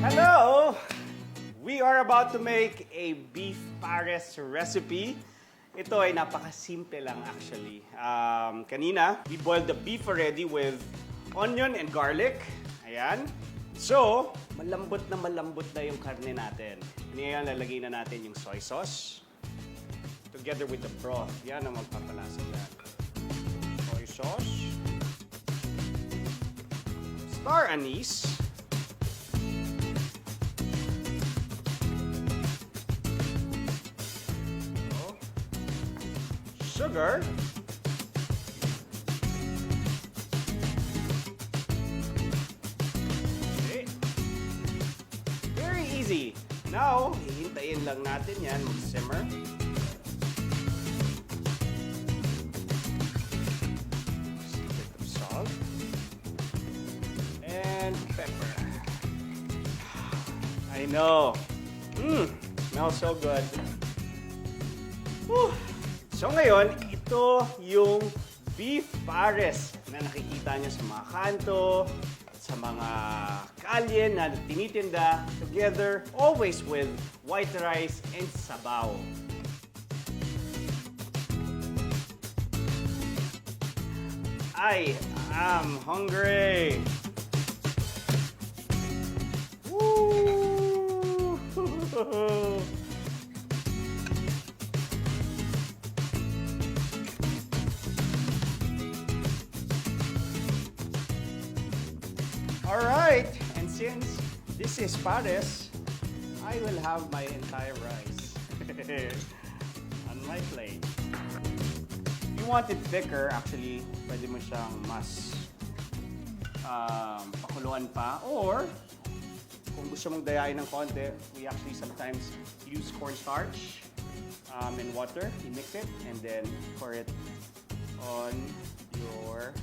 Hello! We are about to make a beef pares recipe. Ito ay napakasimple lang actually. Kanina, we boiled the beef already with onion and garlic. Ayan. So, malambot na yung karne natin. Ngayon, lalagay na natin yung soy sauce. Together with the broth. Yan ang magpapalasa yan. Soy sauce. Star anise. Sugar. Okay. Very easy. Now, hihintayin lang natin yan mag-simmer. Just a bit of salt. And pepper. I know. Smells so good. Whew. So ngayon, ito yung beef pares na nakikita nyo sa mga kanto, sa mga kalye na tinitinda, together, always with white rice and sabaw. I am hungry! Woo! Alright, and since this is pares, I will have my entire rice on my plate. If you want it thicker, actually, pwede mo siyang mas pakuluan pa. Or, kung gusto mong dayain ng konti, we actually sometimes use cornstarch and water. You mix it and then pour it on your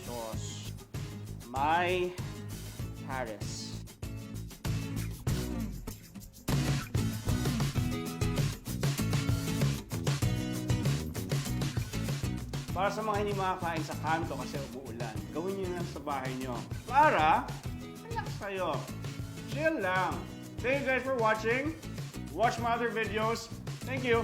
sauce. My pares. Para sa mga hindi makakain sa kanto kasi umuulan, gawin nyo na sa bahay nyo. Para, relax kayo. Chill lang. Thank you guys for watching. Watch my other videos. Thank you.